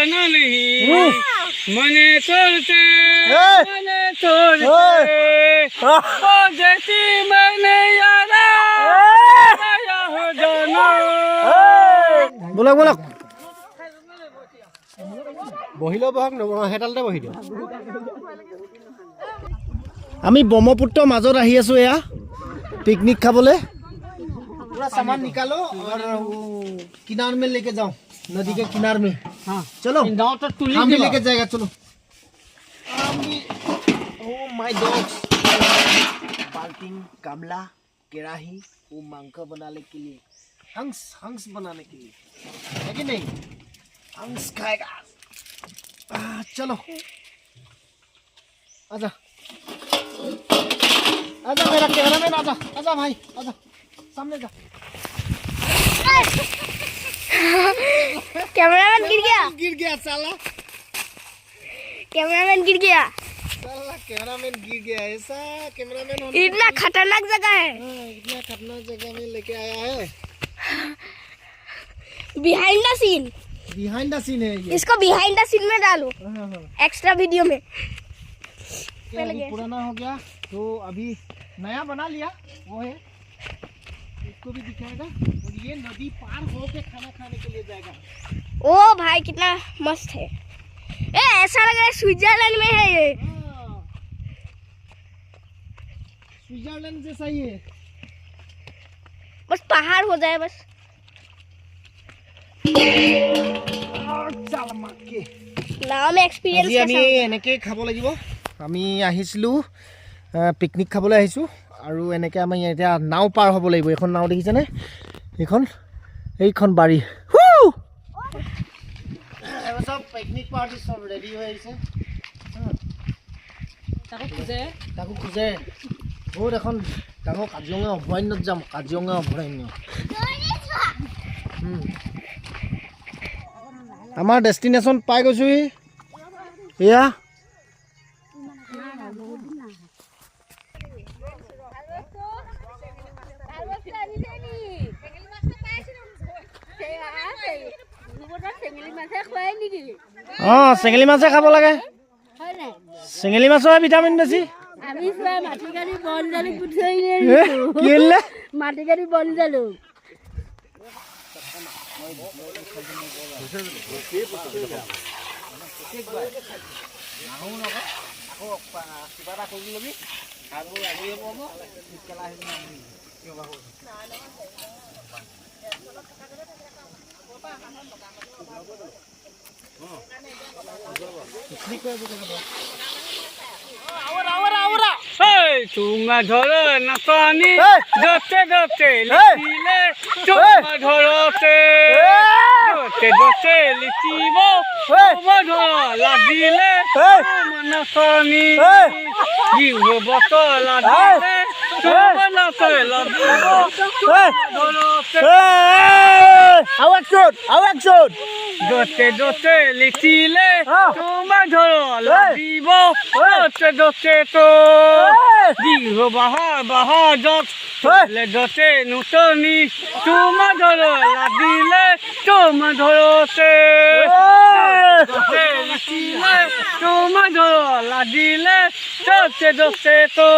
जाना नहीं मने तोड़ते ओ जैसी मैंने यारा हो जाना बोलक बोलक বহিল বহক হেতালতে বহি দিওঁ আমি ব্ৰহ্মপুত্ৰ মাজত আহি আছো এয়া পিকনিক খাবলৈ पूरा सामान निकालो और किनार में लेके जाओ नदी के किनार में हाँ चलो हम भी लेके जाएगा चलो ओ माय डॉग्स बाल्टी गामला कड़ाही वो मांस बनाने के लिए हंस बनाने के लिए है कि नहीं हंस खाएगा चलो आजा आजा मेरा कैमरामैन आजा आजा भाई आजा सामने जा कैमरामैन गिर गया साला कैमरामैन गिर गया कैमरामैन गिर गया ऐसा कैमरामैन इतना खतरनाक जगह है इतना खतरनाक जगह में लेके आया है बिहाइंड द सीन है ये इसको बिहाइंड द सीन में डालो एक्स्ट्रा वीडियो में अभी पुराना हो गया तो अभी नया बना लिया वो है इसको भी दिखाएगा और ये नदी पार होके खाना खाने के लिए जाएगा ओ भाई कितना मस्त है ऐसा लग रहा है स्विट्जरलैंड में है ये स्विट्जरलैंड जैसा ही है बस पहाड़ हो जाए बस चल माके नाव में एक्सपीरियंस আমি এনেকে খাব লাগিব আমি আহিছিলো পিকনিক খাবলৈ আহিছো আৰু এনেকে আমি এতিয়া নাও পাৰ হ'ব লাগিব এখন নাও দেখিছেনে এইখন বাৰী সব পিকনিক পাৰ্টি সব ৰেডি হৈ আহিছে তাকো খুজে বহুত এখন ডাঙৰ কাজিৰঙা অভয়াৰণ্যত যাম কাজিৰঙা অভয়াৰণ্য আমাৰ ডেষ্টিনেশ্যন পাই গৈছো এয়া চেঙেলী মাছে খাব লাগে চেঙেলী মাছৰ ভিটামিন বেছি মাটি বন জালু तुम धरो नसानी दोते दोते लिखिले तुम धरोते दोते दोते लिखिबो तुम धरो लागिले तुम नसानी जीव बतो लागिले तुम नसे लागिबो धरोते आउ एक्शन दोते दोते लिखिले तुम धरो लागिबो दोते दोते तो जीव बाहा जग ले दोते नुतनी तुम धरो लागिले तुम धरोते दोते लिखिले तुम धरो लागिले दोते दोते तो